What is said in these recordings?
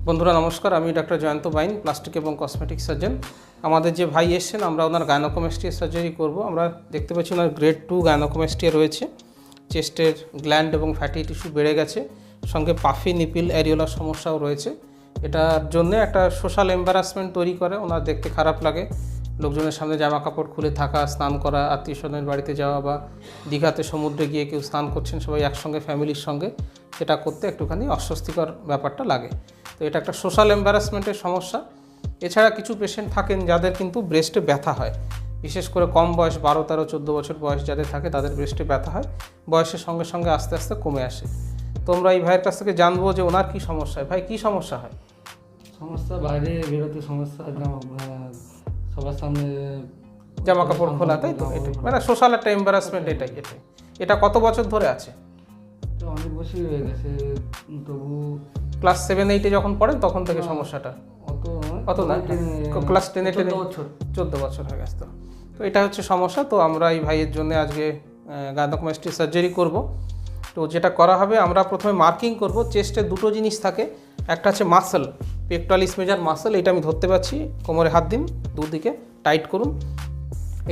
বন্ধুরা নমস্কার, আমি ডক্টর জয়ন্ত বাইন, প্লাস্টিক এবং কসমেটিক সার্জন। আমাদের যে ভাই এসছেন, আমরা ওনার গাইনোকোমাস্টিয়া সার্জারি করব। আমরা দেখতে পাচ্ছি ওনার গ্রেড 2 গাইনোকোমাস্টিয়া রয়েছে। চেস্টের গ্ল্যান্ড এবং ফ্যাটি টিস্যু বেড়ে গেছে, সঙ্গে পাফি নিপিল অ্যারিওলার সমস্যাও রয়েছে। এটার জন্য একটা সোশ্যাল এম্বারাসমেন্ট তৈরি করে, ওনার দেখতে খারাপ লাগে। লোকজনের সামনে জামা কাপড় খুলে থাকা, স্নান করা, আত্মীয় স্বজনের বাড়িতে যাওয়া বা দীঘাতে সমুদ্রে গিয়ে কেউ স্নান করছেন সবাই একসঙ্গে ফ্যামিলির সঙ্গে, সেটা করতে একটুখানি অস্বস্তিকর ব্যাপারটা লাগে। তো এটা একটা সোশ্যাল এম্বারাসমেন্টের সমস্যা। এছাড়া কিছু পেশেন্ট থাকেন যাদের কিন্তু ব্রেস্টে ব্যথা হয়, বিশেষ করে কম বয়স 12, 13, 14 বছর বয়স যাদের থাকে তাদের ব্রেস্টে ব্যথা হয়, বয়সের সঙ্গে সঙ্গে আস্তে আস্তে কমে আসে। তোমরা এই ভাইয়ের কাছ থেকে জানবো যে ওনার কী সমস্যা হয়। ভাই কী সমস্যা হয়? সমস্যা বাইরে বেরোতে সমস্যা, সবার সামনে জামা কাপড় খোলা, তাই তো? এটাই মানে সোশ্যাল একটা এম্বারাসমেন্ট। এটা কত বছর ধরে আছে? অনেক বছরই হয়ে গেছে, তবু ক্লাস 7-8 যখন পড়েন তখন থেকে সমস্যাটা? অত না, ক্লাস 10-এ 14 বছর হয়ে গেছে। তো এটা হচ্ছে সমস্যা। তো আমরা এই ভাইয়ের জন্য আজকে গাইনোকোমাস্টিয়া সার্জারি করব। তো যেটা করা হবে, আমরা প্রথমে মার্কিং করব। চেস্টে দুটো জিনিস থাকে, একটা হচ্ছে মাসল, পেকটোরালিস মেজর মাসল। এটা আমি ধরতে পারছি, কোমরে হাত দিন, দুদিকে টাইট করুন।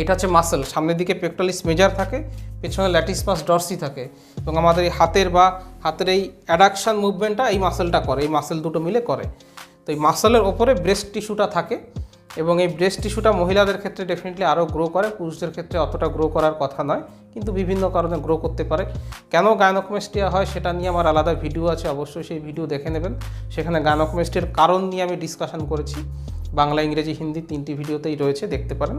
এটা হচ্ছে মাসল, সামনের দিকে পেকটোরালিস মেজর থাকে, পেছনে ল্যাটিসমাস ডরসি থাকে, এবং আমাদের এই হাতের এই অ্যাডাকশান মুভমেন্টটা এই মাসলটা করে, এই মাসল দুটো মিলে করে। তো এই মাসলের ওপরে ব্রেস্ট টিস্যুটা থাকে, এবং এই ব্রেস্ট টিস্যুটা মহিলাদের ক্ষেত্রে ডেফিনেটলি আরও গ্রো করে, পুরুষদের ক্ষেত্রে অতটা গ্রো করার কথা নয়, কিন্তু বিভিন্ন কারণে গ্রো করতে পারে। কেন গাইনোকোমাস্টিয়া হয় সেটা নিয়ে আমার আলাদা ভিডিও আছে, অবশ্যই সেই ভিডিও দেখে নেবেন। সেখানে গাইনোকোমাস্টিয়ার কারণ নিয়ে আমি ডিসকাশন করেছি, বাংলা, ইংরেজি, হিন্দি 3টি ভিডিওতেই রয়েছে, দেখতে পারেন।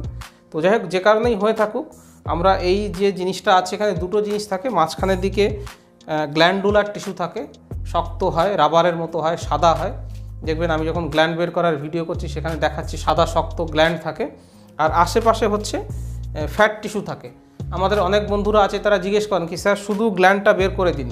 তো যাই হোক, যে কারণেই হয়ে থাকুক, আমরা এই যে জিনিসটা আছে, এখানে দুটো জিনিস থাকে। মাঝখানের দিকে গ্ল্যান্ডুলার টিস্যু থাকে, শক্ত হয়, রাবারের মতো হয়, সাদা হয়। দেখবেন আমি যখন গ্ল্যান্ড বের করার ভিডিও করছি সেখানে দেখাচ্ছি সাদা শক্ত গ্ল্যান্ড থাকে। আর আশেপাশে হচ্ছে ফ্যাট টিস্যু থাকে। আমাদের অনেক বন্ধুরা আছে, তারা জিজ্ঞেস করেন কি স্যার শুধু গ্ল্যান্ডটা বের করে দিন,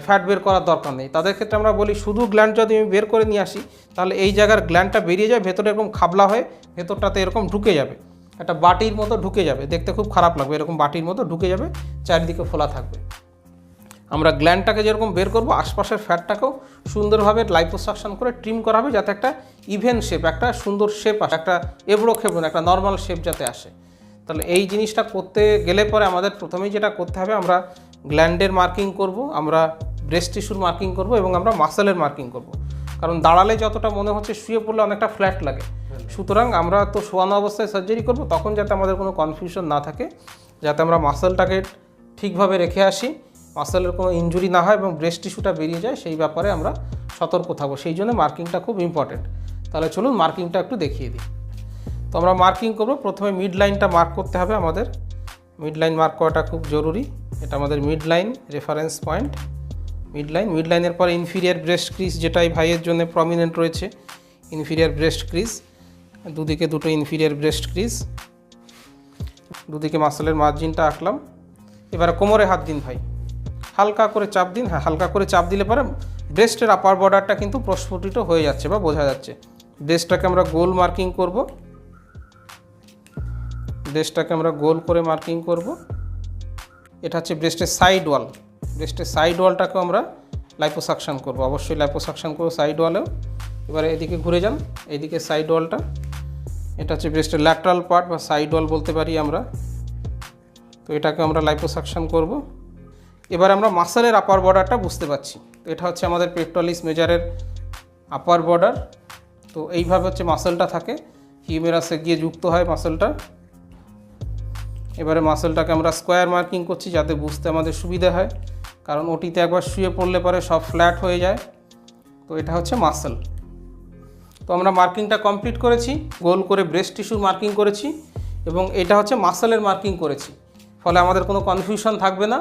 ফ্যাট বের করার দরকার নেই। তাদের ক্ষেত্রে আমরা বলি শুধু গ্ল্যান্ড যদি আমি বের করে নিয়ে আসি, তাহলে এই জায়গার গ্ল্যান্ডটা বেরিয়ে যায়, ভেতরে এরকম খাবলা হয়ে ভেতরটাতে এরকম ঢুকে যাবে, একটা বাটির মতো ঢুকে যাবে, দেখতে খুব খারাপ লাগবে, এরকম বাটির মতো ঢুকে যাবে, চারিদিকে ফোলা থাকবে। আমরা গ্ল্যান্ডটাকে যেরকম বের করব, আশপাশের ফ্যাটটাকেও সুন্দরভাবে লাইপোসাকশন করে ট্রিম করা হবে, যাতে একটা ইভেন শেপ, একটা সুন্দর শেপ আসে, একটা এবড়ো খেবড়ো, একটা নর্মাল শেপ যাতে আসে। তাহলে এই জিনিসটা করতে গেলে পরে আমাদের প্রথমেই যেটা করতে হবে, আমরা গ্ল্যান্ডের মার্কিং করব, আমরা ব্রেস্ট টিস্যুর মার্কিং করব, এবং আমরা মাসেলের মার্কিং করব। কারণ দাঁড়ালে যতটা মনে হচ্ছে শুয়ে পড়লে অনেকটা ফ্ল্যাট লাগে, সুতরাং আমরা তো শোয়ানো অবস্থায় সার্জারি করব, তখন যাতে আমাদের কোনো কনফিউশন না থাকে, যাতে আমরা মাসেলটাকে ঠিকভাবে রেখে আসি, মাসেলের কোনো ইনজুরি না হয় এবং ব্রেস্ট টিস্যুটা বেরিয়ে যায়, সেই ব্যাপারে আমরা সতর্ক থাকবো। সেই জন্য মার্কিংটা খুব ইম্পর্টেন্ট। তাহলে চলুন মার্কিংটা একটু দেখিয়ে দিই। তো আমরা মার্কিং করব, প্রথমে মিড লাইনটা মার্ক করতে হবে আমাদের। মিড লাইন মার্ক করাটা খুব জরুরি। এটা আমাদের mid line, reference point, mid লাইনের পর ইনফিরিয়ার ব্রেস্ট ক্রিজ, যেটা এই ভাইয়ের জন্য প্রমিনেন্ট রয়েছে, ইনফিরিয়ার ব্রেস্ট ক্রিজ, দুদিকে দুটো ইনফিরিয়ার ব্রেস্ট ক্রিজ, দুদিকে মাসেলের মার্জিনটা আঁকলাম। এবারে কোমরে হাত দিন ভাই, হালকা করে চাপ দিন। হ্যাঁ, হালকা করে চাপ দিলে পরে ব্রেস্টের আপার বর্ডারটা কিন্তু প্রস্ফুটিত হয়ে যাচ্ছে বা বোঝা যাচ্ছে। ব্রেস্টটাকে আমরা গোল মার্কিং করব, ব্রেস্টটাকে আমরা গোল করে মার্কিং করব। এটা হচ্ছে ব্রেস্টের সাইড ওয়াল, ব্রেস্টের সাইড ওয়ালটাকেও আমরা লাইপোসাকশন করব, অবশ্যই লাইপোসাকশন করব সাইড ওয়ালেও। এবারে এদিকে ঘুরে যান, এইদিকে সাইড ওয়ালটা, এটা হচ্ছে ব্রেস্টের ল্যাটারাল পার্ট বা সাইড ওয়াল বলতে পারি আমরা। তো এটাকে আমরা লাইপোসাকশন করব। এবার আমরা মাসেলের আপার বর্ডারটা বুঝতে পারছি। তো এটা হচ্ছে আমাদের পেকটোরালিস মেজরের আপার বর্ডার। তো এইভাবে হচ্ছে মাসেলটা থাকে, হিউমেরাসে গিয়ে যুক্ত হয় মাসেলটা। এবারে মাসেলটাকে আমরা স্কোয়ার মার্কিং করছি, যাতে বুঝতে আমাদের সুবিধা হয়, কারণ ওটিতে একবার শুয়ে পড়লে পরে সব ফ্ল্যাট হয়ে যায়। তো এটা হচ্ছে মাসেল। তো আমরা মার্কিংটা কমপ্লিট করেছি, গোল করে ব্রেস্ট টিস্যুর মার্কিং করেছি, এবং এটা হচ্ছে মাসেলের মার্কিং করেছি। ফলে আমাদের কোনো কনফিউশন থাকবে না।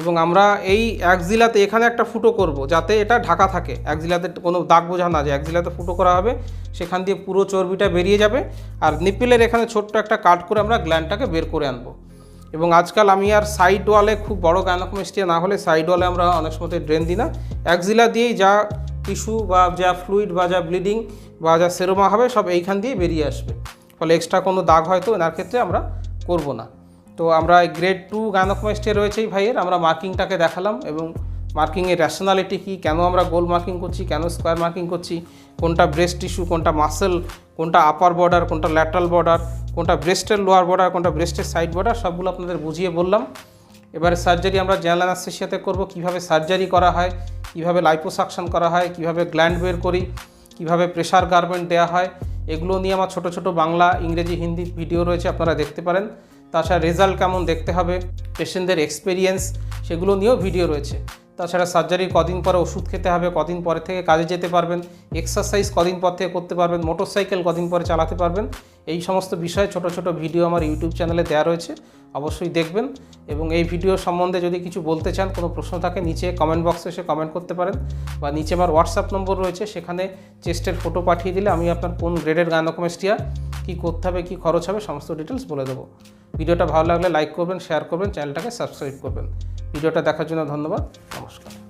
এবং আমরা এই অ্যাক্সিলাতে এখানে একটা ফুটো করব, যাতে এটা ঢাকা থাকে, অ্যাক্সিলাতে কোনো দাগ বোঝা না যায়। অ্যাক্সিলাতে ফুটো করা হবে, সেখান দিয়ে পুরো চর্বিটা বেরিয়ে যাবে। আর নিপিলের এখানে ছোট্ট একটা কাট করে আমরা গ্ল্যান্ডটাকে বের করে আনবো। এবং আজকাল আমি আর সাইড ওয়ালে, খুব বড় গাইনোকোমাস্টিয়া না হলে সাইড ওয়ালে আমরা অনেক সময় ড্রেন দিই না, অ্যাক্সিলা দিয়েই যা টিস্যু বা যা ফ্লুইড বা যা ব্লিডিং বা যা সেরোমা হবে সব এইখান দিয়ে বেরিয়ে আসবে। ফলে এক্সট্রা কোনো দাগ হয়তো এনার ক্ষেত্রে আমরা করব না। তো আমরা গ্রেড 2 গাইনোকোমাস্টিয়া রয়েছে এই ভাইয়ের, আমরা মার্কিংটাকে দেখালাম এবং মার্কিংয়ের র্যাশনালিটি কী, কেন আমরা গোল মার্কিং করছি, কেন স্কোয়ার মার্কিং করছি, কোনটা ব্রেস্ট টিস্যু, কোনটা মাসেল, কোনটা আপার বর্ডার, কোনটা ল্যাটারাল বর্ডার, কোনটা ব্রেস্টের লোয়ার বর্ডার, কোনটা ব্রেস্টের সাইড বর্ডার, সবগুলো আপনাদের বুঝিয়ে বললাম। এবারে সার্জারি আমরা জেনারেল অ্যানেস্থেসিয়াতে করব, কীভাবে সার্জারি করা হয়, কীভাবে লাইপোসাকশন করা হয়, কীভাবে গ্ল্যান্ড বের করি, কীভাবে প্রেশার গার্মেন্ট দেওয়া হয়, এগুলো নিয়ে আমার ছোটো ছোটো বাংলা, ইংরেজি, হিন্দি ভিডিও রয়েছে, আপনারা দেখতে পারেন। তাছাড়া রেজাল্ট কেমন দেখতে হবে, পেশেন্টদের এক্সপিরিয়েন্স, সেগুলো নিয়েও ভিডিও রয়েছে। তাছাড়া সার্জারির কদিন পরে ওষুধ খেতে হবে, কদিন পরে থেকে কাজে যেতে পারবেন, এক্সারসাইজ কদিন পর থেকে করতে পারবেন, মোটরসাইকেল কদিন পরে চালাতে পারবেন, এই সমস্ত বিষয়ে ছোটো ছোটো ভিডিও আমার ইউটিউব চ্যানেলে দেওয়া রয়েছে, অবশ্যই দেখবেন। এবং এই ভিডিও সম্বন্ধে যদি কিছু বলতে চান, কোনো প্রশ্ন থাকে, নিচে কমেন্ট বক্সে এসে কমেন্ট করতে পারেন, বা নিচে আমার হোয়াটসঅ্যাপ নম্বর রয়েছে, সেখানে চেস্টের ফটো পাঠিয়ে দিলে আমি আপনার কোন গ্রেডের গাইনোকোমাস্টিয়া, কী করতে হবে, কী খরচ হবে, সমস্ত ডিটেলস বলে দেবো। ভিডিওটা ভালো লাগলে লাইক করবেন, শেয়ার করবেন, চ্যানেলটাকে সাবস্ক্রাইব করবেন। ভিডিওটা দেখার জন্য ধন্যবাদ, নমস্কার।